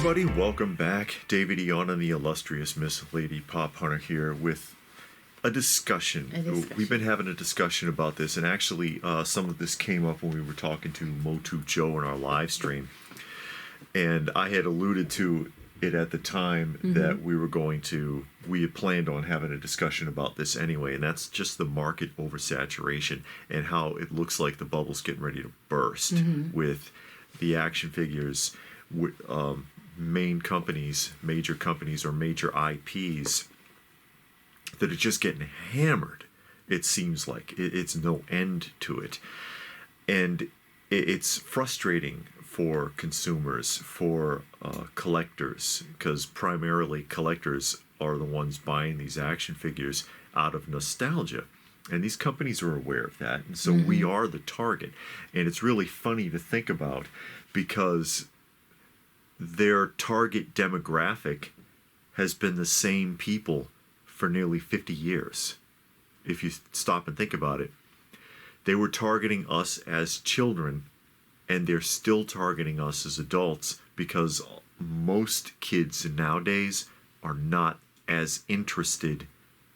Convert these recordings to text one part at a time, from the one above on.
everybody, welcome back. David Eon and the illustrious Miss Lady Pop Hunter here with a discussion. We've been having a discussion about this, and actually some of this came up when we were talking to Motu Joe in our live stream. And I had alluded to it at the time that we had planned on having a discussion about this anyway, and that's just the market oversaturation and how it looks like the bubble's getting ready to burst with the action figures. Major companies or major IPs that are just getting hammered. It seems like it's no end to it, and it's frustrating for consumers, for collectors, because primarily collectors are the ones buying these action figures out of nostalgia, and these companies are aware of that, and so we are the target. And it's really funny to think about, because their target demographic has been the same people for nearly 50 years. If you stop and think about it, they were targeting us as children, and they're still targeting us as adults, because most kids nowadays are not as interested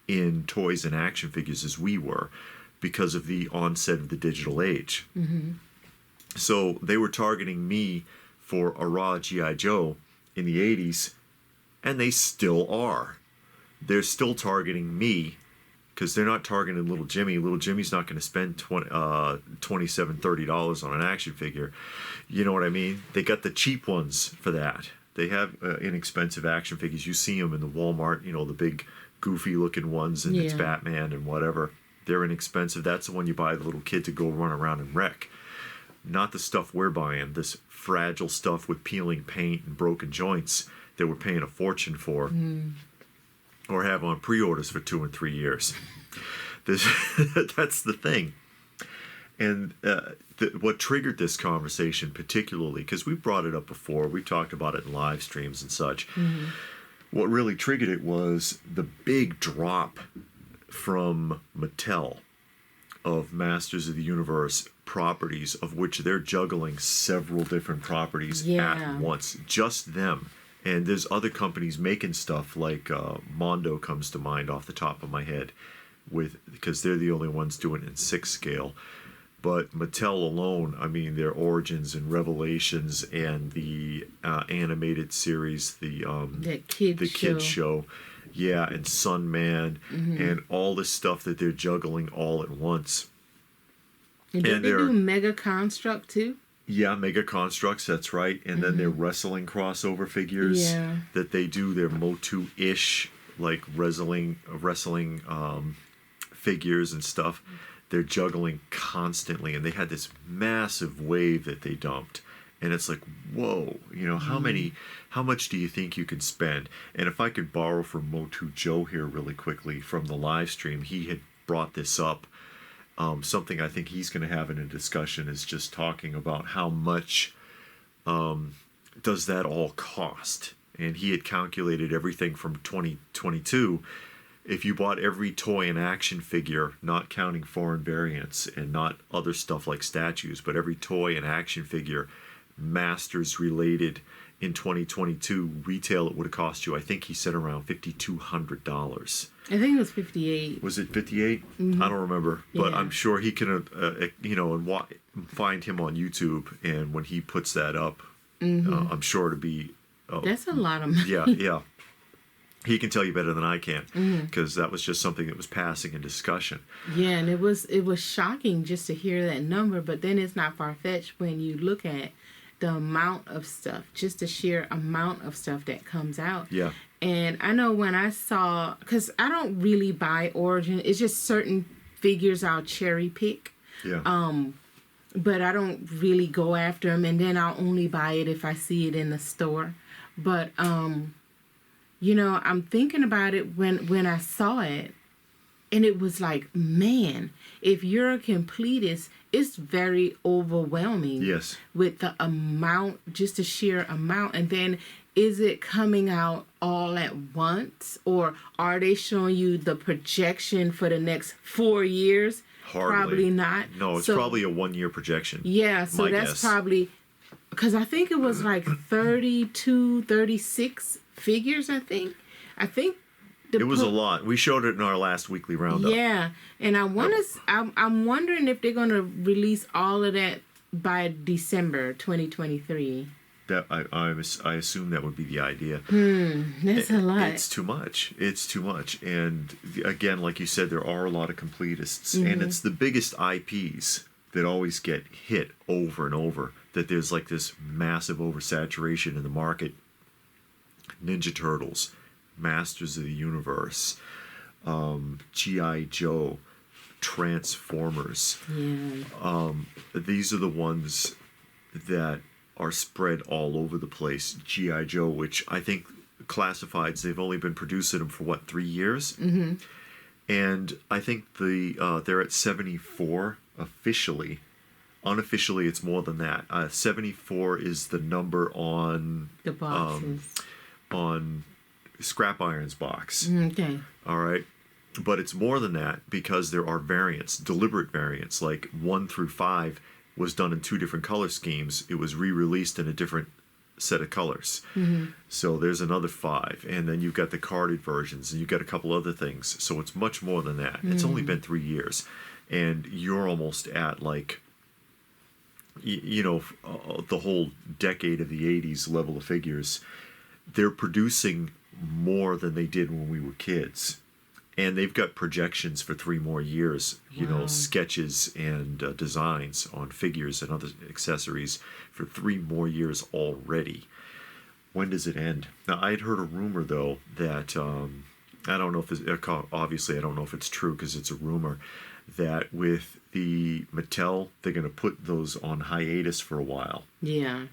in toys and action figures as we were because of the onset of the digital age. So they were targeting me for a raw G.I. Joe in the 80s, and they still are. They're still targeting me because they're not targeting Little Jimmy. Little Jimmy's not going to spend $27, $30 on an action figure. You know what I mean? They got the cheap ones for that. They have inexpensive action figures. You see them in the Walmart, you know, the big goofy looking ones, and it's Batman and whatever. They're inexpensive. That's the one you buy the little kid to go run around and wreck. Not the stuff we're buying, this fragile stuff with peeling paint and broken joints that we're paying a fortune for, or have on pre-orders for 2 and 3 years. That's the thing. And what triggered this conversation particularly, because we brought it up before, we talked about it in live streams and such, what really triggered it was the big drop from Mattel of Masters of the Universe properties, of which they're juggling several different properties at once, just them. And there's other companies making stuff, like Mondo comes to mind off the top of my head, because they're the only ones doing it in 6 scale. But Mattel alone, I mean, their Origins and Revelations and the animated series, the kids show, and Sunman, and all this stuff that they're juggling all at once. And did they do Mega Construct too? Yeah, Mega Constructs, that's right. And then their wrestling crossover figures that they do, their Motu-ish, like wrestling figures and stuff. They're juggling constantly, and they had this massive wave that they dumped. And it's like, whoa, you know, how much do you think you can spend? And if I could borrow from Motu Joe here really quickly from the live stream, he had brought this up. Something I think he's going to have in a discussion is just talking about how much does that all cost. And he had calculated everything from 2022. If you bought every toy and action figure, not counting foreign variants and not other stuff like statues, but every toy and action figure, Masters related, in 2022, retail, it would have cost you, I think he said, around $5,200. I think it was 58. Was it 58? I don't remember, but I'm sure he can, find him on YouTube, and when he puts that up, I'm sure to be. That's a lot of money. Yeah. He can tell you better than I can, because that was just something that was passing in discussion. Yeah, and it was shocking just to hear that number, but then it's not far-fetched when you look at the amount of stuff, just the sheer amount of stuff that comes out. Yeah. And I know when I saw, because I don't really buy Origin, it's just certain figures I'll cherry pick. Yeah. But I don't really go after them, and then I'll only buy it if I see it in the store. But I'm thinking about it when I saw it, and it was like, man, if you're a completist, it's very overwhelming. Yes. With the amount, just the sheer amount. And then, is it coming out all at once? Or are they showing you the projection for the next 4 years? Hardly. Probably not. No, it's probably a 1-year projection. Yeah, so that's guess. probably because I think it was like 32, 36 figures, I think. It was a lot. We showed it in our last weekly roundup. Yeah, and I'm wondering if they're going to release all of that by December 2023. That I assume that would be the idea. That's a lot. It's too much. And again, like you said, there are a lot of completists, and it's the biggest IPs that always get hit over and over. That there's like this massive oversaturation in the market. Ninja Turtles, Masters of the Universe, G.I. Joe, Transformers. Yeah. These are the ones that are spread all over the place. G.I. Joe, which I think classifieds, they've only been producing them for 3 years? Mm-hmm. And I think they're at 74 officially. Unofficially, it's more than that. 74 is the number on The boxes. On Scrap Iron's box. Okay. All right. But it's more than that because there are variants, deliberate variants, like 1 through 5 was done in 2 different color schemes. It was re-released in a different set of colors. Mm-hmm. So there's another 5. And then you've got the carded versions, and you've got a couple other things. So it's much more than that. It's only been 3 years. And you're almost at like, the whole decade of the 80s level of figures. They're producing more than they did when we were kids. And they've got projections for 3 more years, sketches and designs on figures and other accessories for 3 more years already. When does it end? Now, I'd heard a rumor, though, that, I don't know if it's, obviously I don't know if it's true because it's a rumor, that with the Mattel, they're going to put those on hiatus for a while. Yeah.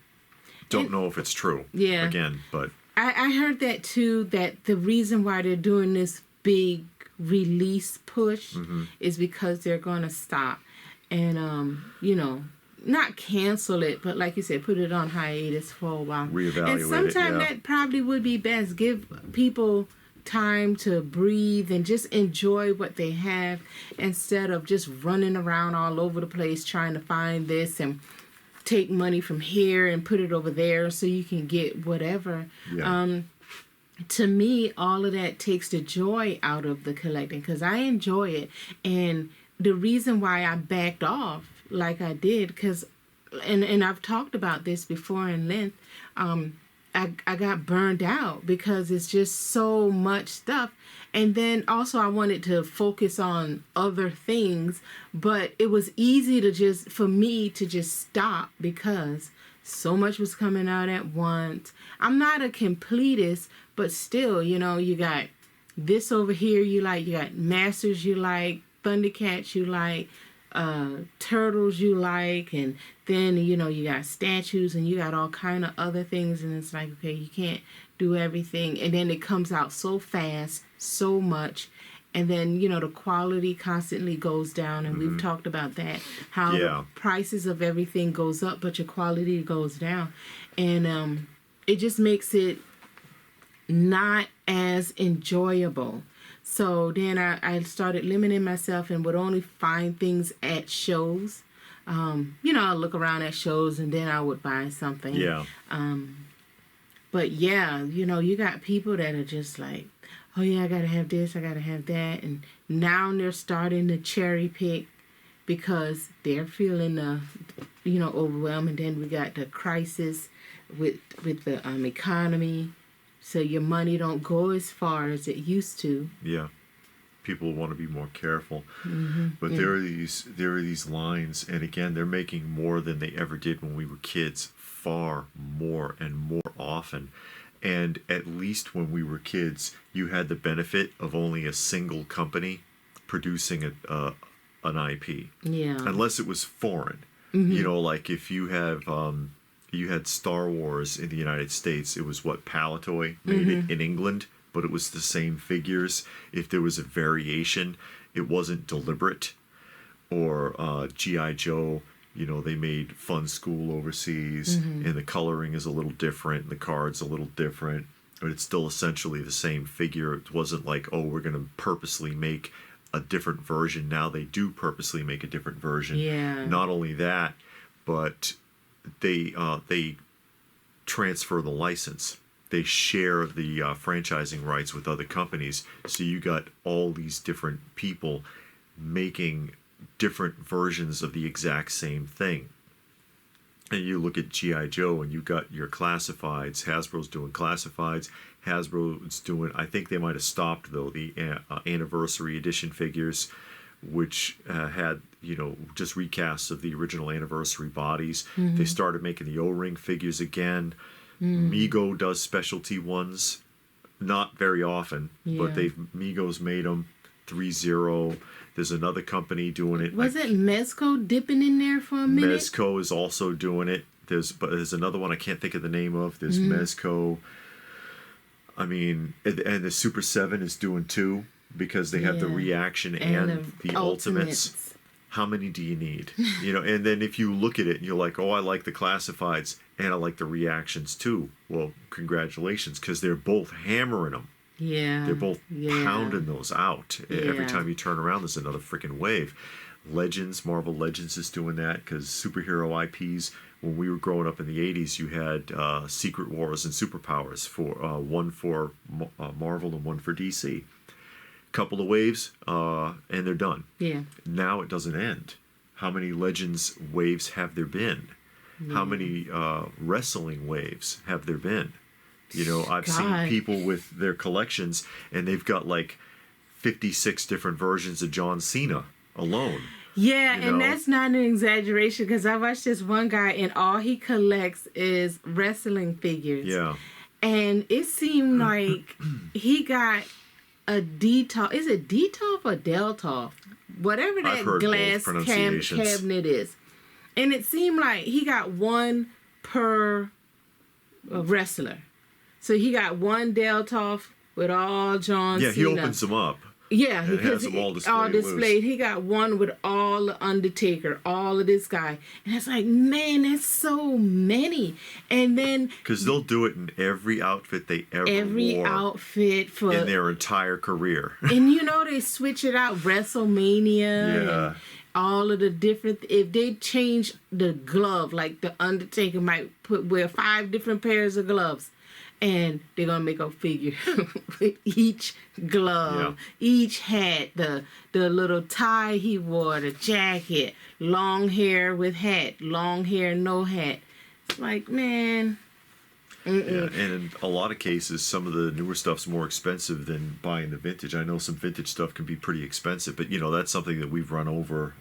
Don't know if it's true. Yeah. Again, but... I heard that, too, that the reason why they're doing this big release push is because they're going to stop and not cancel it, but like you said, put it on hiatus for a while, reevaluate and sometimes that probably would be best. Give people time to breathe and just enjoy what they have instead of just running around all over the place trying to find this and take money from here and put it over there so you can get whatever. To me, all of that takes the joy out of the collecting because I enjoy it. And the reason why I backed off like I did, because, and I've talked about this before in length, I got burned out because it's just so much stuff. And then also I wanted to focus on other things, but it was easy for me to just stop because so much was coming out at once. I'm not a completist, but still, you got this over here you got Masters you like, Thundercats you like, Turtles you like, and then, you got statues and you got all kind of other things, and it's like, okay, you can't do everything. And then it comes out so fast, so much. And then, the quality constantly goes down, and we've talked about that, how the prices of everything goes up, but your quality goes down. And it just makes it not as enjoyable. So then I started limiting myself and would only find things at shows. I'll look around at shows and then I would buy something. Yeah. But yeah, you got people that are just like, oh yeah, I gotta have this, I gotta have that, and now they're starting to cherry pick because they're feeling overwhelmed. And then we got the crisis with the economy, so your money don't go as far as it used to. Yeah, people want to be more careful, but there are these lines, and again, they're making more than they ever did when we were kids, far more and more often. And at least when we were kids, you had the benefit of only a single company producing an IP. Yeah. Unless it was foreign. Like if you have you had Star Wars in the United States, it was Palitoy made it in England, but it was the same figures. If there was a variation, it wasn't deliberate. Or G.I. Joe, they made Fun School overseas, and the coloring is a little different, and the card's a little different, but it's still essentially the same figure. It wasn't like, oh, we're going to purposely make a different version. Now they do purposely make a different version. Yeah. Not only that, but they transfer the license. They share the franchising rights with other companies. So you got all these different people making different versions of the exact same thing. And you look at G.I. Joe and you got your classifieds. Hasbro's doing classifieds. Hasbro's doing, I think they might have stopped though, the anniversary edition figures, which had, just recasts of the original anniversary bodies. Mm-hmm. They started making the O-ring figures again. Mego does specialty ones, not very often, but Mego's made them. 3-0. There's another company doing it. Was it Mezco dipping in there for a minute? Mezco is also doing it. There's another one I can't think of the name of. There's Mezco. I mean, and the Super 7 is doing too, because they have the reaction and the ultimates. How many do you need? And then if you look at it and you're like, oh, I like the classifieds and I like the reactions too. Well, congratulations, because they're both hammering them. Yeah. They're both pounding those out. Yeah. Every time you turn around, there's another freaking wave. Legends, Marvel Legends is doing that, because superhero IPs, when we were growing up in the 80s, you had Secret Wars and Superpowers, one for Marvel and one for DC. Couple of waves, and they're done. Yeah. Now it doesn't end. How many Legends waves have there been? Yeah. How many wrestling waves have there been? I've seen people with their collections, and they've got like 56 different versions of John Cena alone. Yeah, and that's not an exaggeration, because I watched this one guy, and all he collects is wrestling figures. Yeah. And it seemed like he got a Detolf. Is it Detolf or Deltoff? Whatever that glass cabinet is. And it seemed like he got one per wrestler. So he got one Deltoff with all John Cena. Yeah, he opens them up. Yeah, he has them all displayed. He got one with all the Undertaker, all of this guy. And it's like, man, that's so many. And then... Because they'll do it in every outfit they ever wore. Every outfit for... In their entire career. And they switch it out. WrestleMania. Yeah. And all of the different... If they change the glove, like the Undertaker might wear 5 different pairs of gloves. And they're going to make a figure with each glove, each hat, the little tie he wore, the jacket, long hair with hat, long hair, no hat. It's like, man. Yeah, and in a lot of cases, some of the newer stuff's more expensive than buying the vintage. I know some vintage stuff can be pretty expensive, but, that's something that we've run over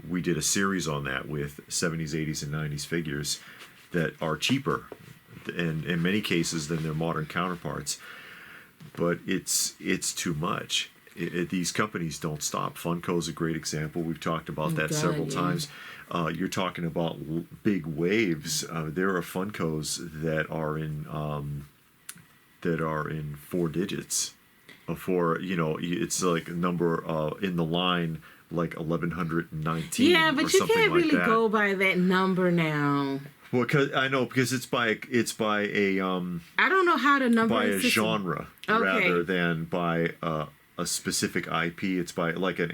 we did a series on that with 70s, 80s, and 90s figures that are cheaper, and in many cases than their modern counterparts, but it's too much. These companies don't stop. Funko's a great example. We've talked about that several times. You're talking about big waves. There are Funkos that are in 4 digits. It's like a number in the line, like 1119. Yeah, but you can't really go by that number now. Well, because it's by a I don't know how to number by a genre rather than by a specific IP. It's by like an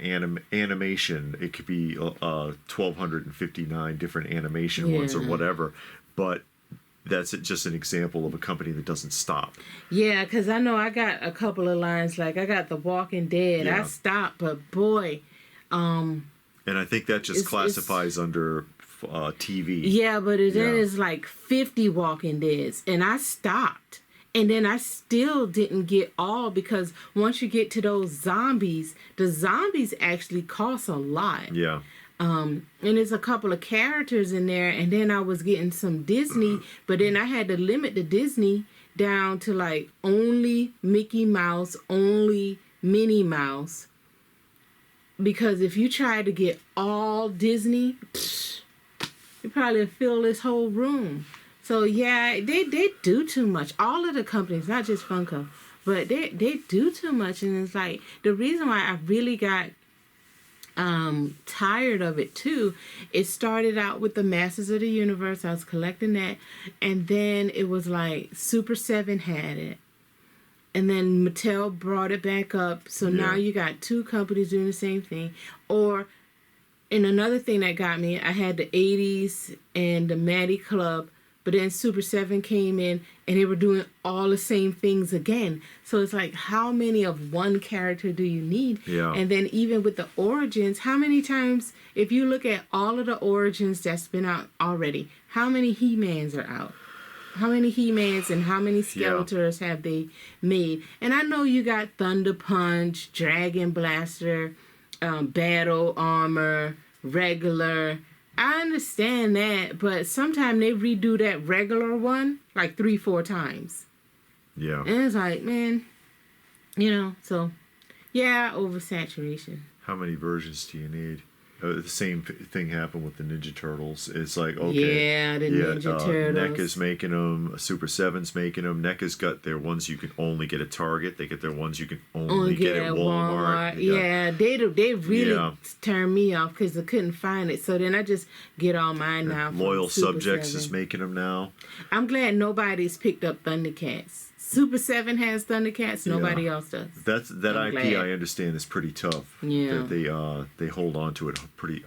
animation. It could be 1259 different animation ones or whatever. But that's just an example of a company that doesn't stop. Yeah, because I know I got a couple of lines. Like I got The Walking Dead. Yeah. I stopped, but boy. And I think that just classifies under TV. Yeah, but then it's like 50 Walking Deads, and I stopped. And then I still didn't get all, because once you get to those zombies, the zombies actually cost a lot. Yeah. And there's a couple of characters in there, and then I was getting some Disney, but then I had to limit the Disney down to like only Mickey Mouse, only Minnie Mouse. Because if you try to get all Disney, you probably fill this whole room. So yeah, they do too much. All of the companies, not just Funko, but they do too much. And it's like, the reason why I really got tired of it too, it started out with the Masters of the Universe. I was collecting that, and then it was like Super 7 had it, and then Mattel brought it back up. So now you got 2 companies doing the same thing. Or And another thing that got me, I had the 80s and the Maddie Club, but then Super 7 came in and they were doing all the same things again. So it's like, how many of one character do you need? Yeah. And then even with the Origins, how many times, if you look at all of the Origins that's been out already, how many He-Mans are out? How many He-Mans and how many Skeletors have they made? And I know you got Thunder Punch, Dragon Blaster, Battle Armor, regular. I understand that, but sometimes they redo that regular one like 3-4 times. Yeah. And it's like, man, so yeah, oversaturation. How many versions do you need? The same thing happened with the Ninja Turtles. It's like, okay, yeah, the Ninja Turtles. NECA's making them. Super 7's making them. NECA's got their ones you can only get at Target. They get their ones you can only get at Walmart. Yeah, they really turned me off because I couldn't find it. So then I just get all mine now. Loyal Super Subjects 7. is making them now. I'm glad nobody's picked up Thundercats. Super 7 has Thundercats. Nobody else does. That I'm IP glad. I understand is pretty tough. Yeah. That they hold on to it pretty.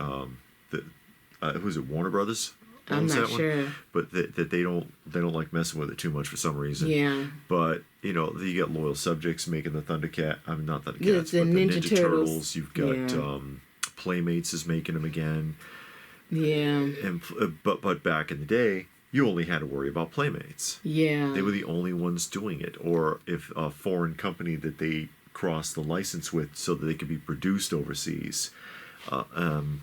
Who's it? Warner Brothers. I'm not sure. But that they don't like messing with it too much for some reason. Yeah. But you get Loyal Subjects making the Thundercat. I mean, not Thundercats, the but the Ninja Turtles. You've got Playmates is making them again. Yeah. And but back in the day, you only had to worry about Playmates. Yeah. They were the only ones doing it. Or if a foreign company that they crossed the license with so that they could be produced overseas,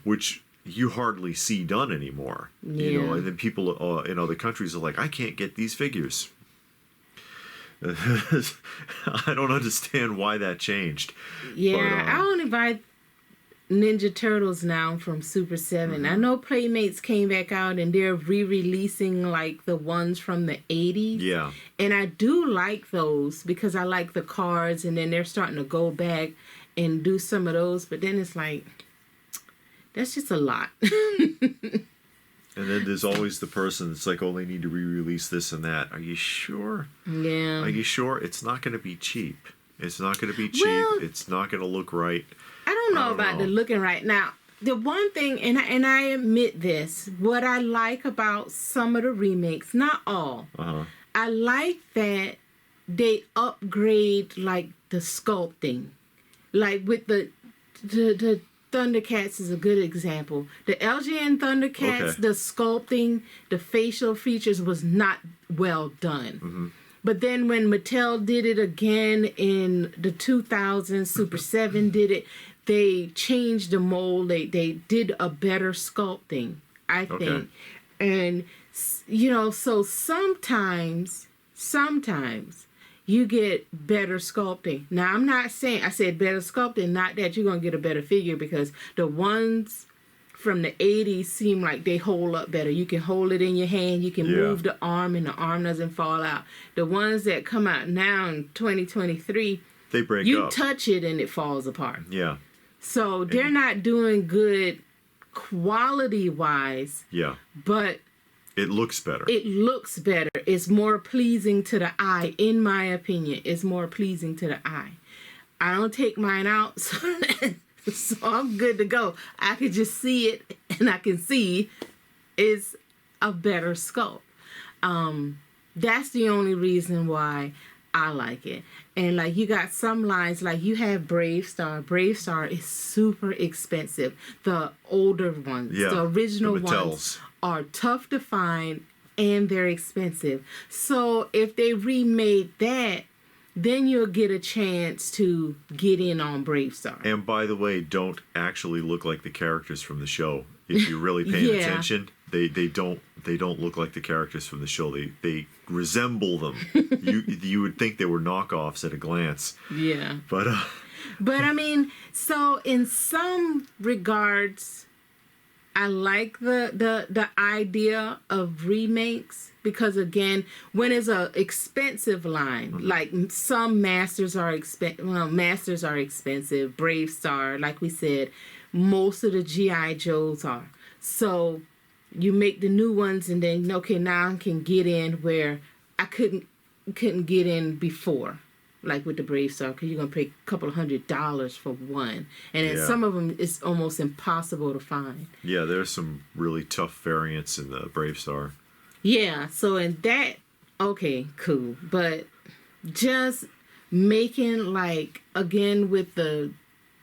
which you hardly see done anymore. Yeah. And then people in other countries are like, I can't get these figures. I don't understand why that changed. Yeah, But, I only buy Ninja Turtles now from Super 7. I know Playmates came back out and they're re-releasing like the ones from the 80s. Yeah. And I do like those because I like the cards, and then they're starting to go back and do some of those. But then it's like, that's just a lot. And then there's always the person that's like, oh, they need to re-release this and that. Are you sure? Yeah. Are you sure? It's not going to be cheap. It's not going to be cheap. Well, it's not going to look right. I don't know about the looking right. Now, the one thing, and I admit this, what I like about some of the remakes, not all, I like that they upgrade like the sculpting. Like with the Thundercats is a good example. The LJN Thundercats, the sculpting, the facial features was not well done. Mm-hmm. But then when Mattel did it again in the 2000s, Super 7 did it, they changed the mold. They did a better sculpting, I think. And, so sometimes you get better sculpting. Now, I'm not saying, I said better sculpting, not that you're going to get a better figure, because the ones from the 80s seem like they hold up better. You can hold it in your hand, you can move the arm, and the arm doesn't fall out. The ones that come out now in 2023, they break up. You touch it and it falls apart. Yeah. So they're not doing good quality-wise. Yeah. But it looks better. It looks better. It's more pleasing to the eye, in my opinion. It's more pleasing to the eye. I don't take mine out, so I'm good to go. I can just see it, and I can see it's a better sculpt. That's the only reason why I like it. And like you got some lines, like you have Brave Star. Brave Star is super expensive. The older ones, the original ones, are tough to find and they're expensive. So if they remade that, then you'll get a chance to get in on Brave Star. And by the way, don't actually look like the characters from the show. If you're really paying attention, they don't look like the characters from the show. They resemble them. you would think they were knockoffs at a glance. Yeah. But I mean, so in some regards, I like the idea of remakes, because again, when it's a expensive line, like some masters are expensive. Brave Star, like we said, most of the G.I. Joes are. So you make the new ones, and then now I can get in where I couldn't get in before. like with the Brave Star, because you're going to pay a couple of $100 for one. And then some of them it's almost impossible to find. Yeah, there's some really tough variants in the Brave Star. Yeah, so in that, okay, cool. But just making, like, again, with the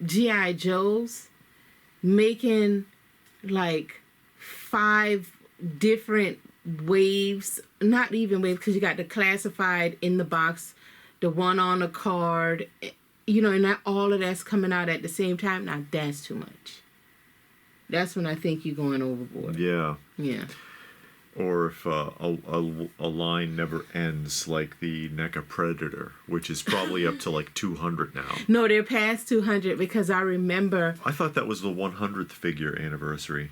G.I. Joes, making, like, 5 different waves, not even waves, because you got the classified in the box, the one on the card, you know, and not all of that's coming out at the same time. Now, that's too much. That's when I think you're going overboard. Yeah. Yeah. Or if a line never ends, like the NECA Predator, which is probably up to like 200 now. No, they're past 200 because I remember... I thought that was the 100th figure anniversary.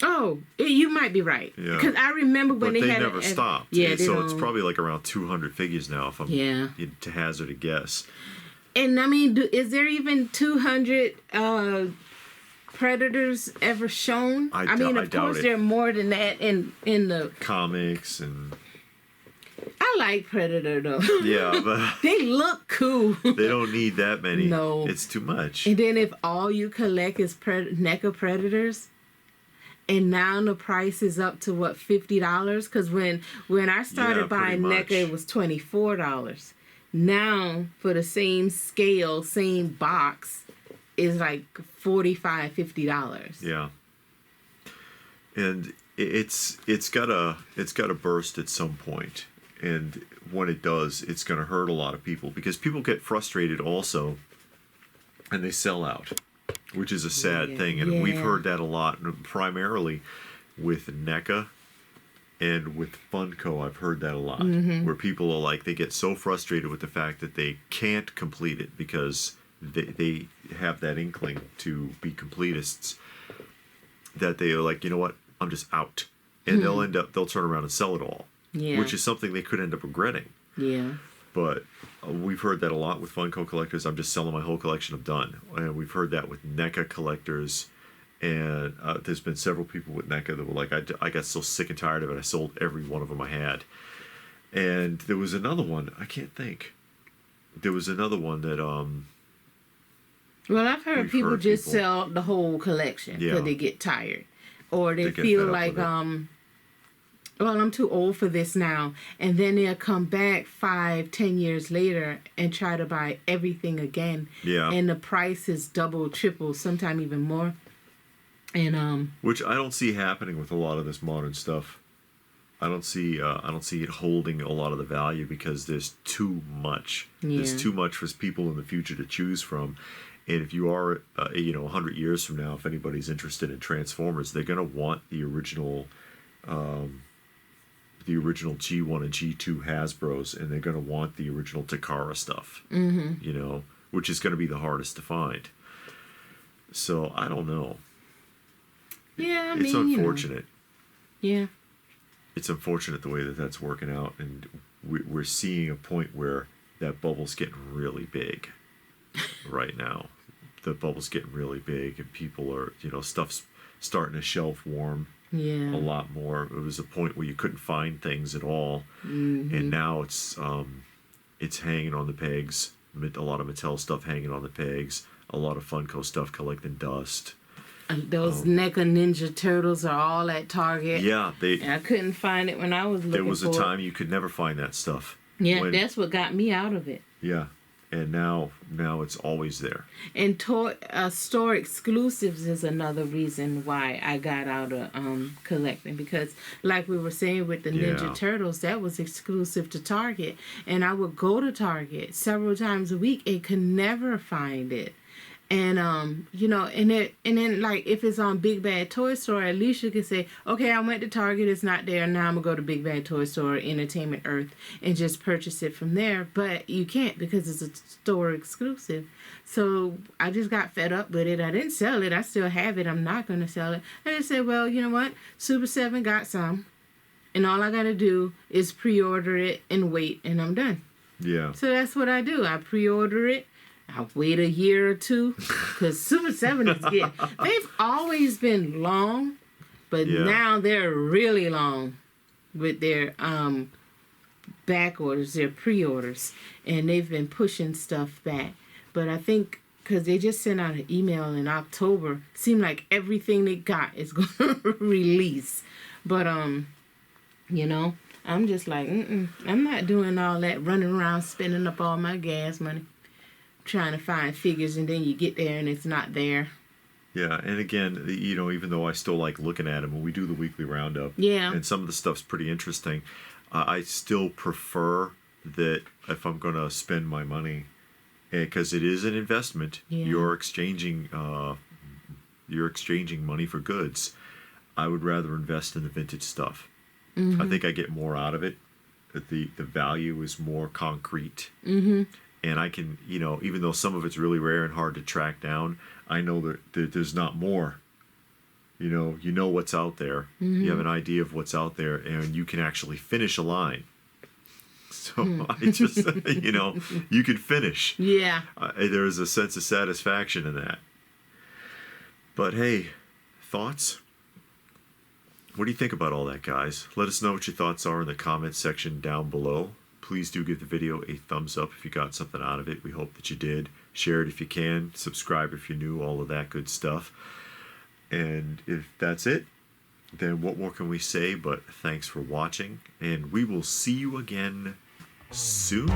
Oh, you might be right. Yeah. Because I remember when but they had... But they never stopped. Yeah, so it's probably like around 200 figures now, if I'm to hazard a guess. And I mean, is there even 200... Predators ever shown? I mean, of course, there are more than that in the comics and. I like Predator though. Yeah, but they look cool. They don't need that many. No, it's too much. And then if all you collect is NECA Predators, and now the price is up to what, $50? Because when I started buying NECA, it was $24. Now for the same scale, same box, is like $45-$50. Yeah, and it's gotta burst at some point, and when it does, it's gonna hurt a lot of people because people get frustrated also, and they sell out, which is a sad thing, and we've heard that a lot, primarily with NECA and with Funko. I've heard that a lot, where people are like, they get so frustrated with the fact that they can't complete it because they have that inkling to be completists, that they are like, you know what, I'm just out, and they'll turn around and sell it all, which is something they could end up regretting. But we've heard that a lot with Funko collectors. I'm just selling my whole collection, I'm done. And we've heard that with NECA collectors, and there's been several people with NECA that were like, I got so sick and tired of it, I sold every one of them I had. And there was another one, I can't think, there was another one that well, I've heard people just sell the whole collection because they get tired. Or they feel like, well, I'm too old for this now. And then they'll come back 5-10 years later and try to buy everything again. Yeah. And the price is double, triple, sometimes even more. And which I don't see happening with a lot of this modern stuff. I don't see it holding a lot of the value because there's too much. Yeah. There's too much for people in the future to choose from. And if you are, 100 years from now, if anybody's interested in Transformers, they're going to want the original G1 and G2 Hasbros, and they're going to want the original Takara stuff, which is going to be the hardest to find. So, I don't know. Yeah, it's unfortunate. Yeah. It's unfortunate the way that that's working out, and we're seeing a point where that bubble's getting really big right now. The bubble's getting really big, and people are, stuff's starting to shelf warm a lot more. It was a point where you couldn't find things at all, and now it's hanging on the pegs. A lot of Mattel stuff hanging on the pegs. A lot of Funko stuff collecting dust. Those NECA Ninja Turtles are all at Target. Yeah, and I couldn't find it when I was looking for it. There was a time you could never find that stuff. Yeah, that's what got me out of it. Yeah. And now it's always there. And store exclusives is another reason why I got out of collecting, because like we were saying with the Ninja Turtles, that was exclusive to Target, and I would go to Target several times a week and could never find it. And and then like if it's on Big Bad Toy Store, at least you can say, okay, I went to Target, it's not there, now I'm gonna go to Big Bad Toy Store or Entertainment Earth and just purchase it from there. But you can't because it's a store exclusive. So I just got fed up with it. I didn't sell it. I still have it. I'm not gonna sell it. I just said, well, you know what? Super 7 got some, and all I gotta do is pre-order it and wait, and I'm done. Yeah. So that's what I do. I pre-order it. I'll wait a year or two, because Super 7 is getting... They've always been long, but now they're really long with their back orders, they're pre-orders, and they've been pushing stuff back. But I think because they just sent out an email in October, seemed like everything they got is going to release. But you know, I'm just like, I'm not doing all that running around spending up all my gas money trying to find figures, and then you get there and it's not there. Yeah, and again, you know, even though I still like looking at them when we do the weekly roundup, yeah, and some of the stuff's pretty interesting, I still prefer that if I'm going to spend my money, because it is an investment, you're exchanging money for goods. I would rather invest in the vintage stuff. Mm-hmm. I think I get more out of it. The value is more concrete. Mm-hmm. And I can, you know, even though some of it's really rare and hard to track down, I know that there's not more. You know what's out there. Mm-hmm. You have an idea of what's out there, and you can actually finish a line. So I just, you know, you can finish. Yeah. There's a sense of satisfaction in that. But hey, thoughts? What do you think about all that, guys? Let us know what your thoughts are in the comments section down below. Please do give the video a thumbs up if you got something out of it. We hope that you did. Share it if you can. Subscribe if you're new. All of that good stuff. And if that's it, then what more can we say but thanks for watching. And we will see you again soon.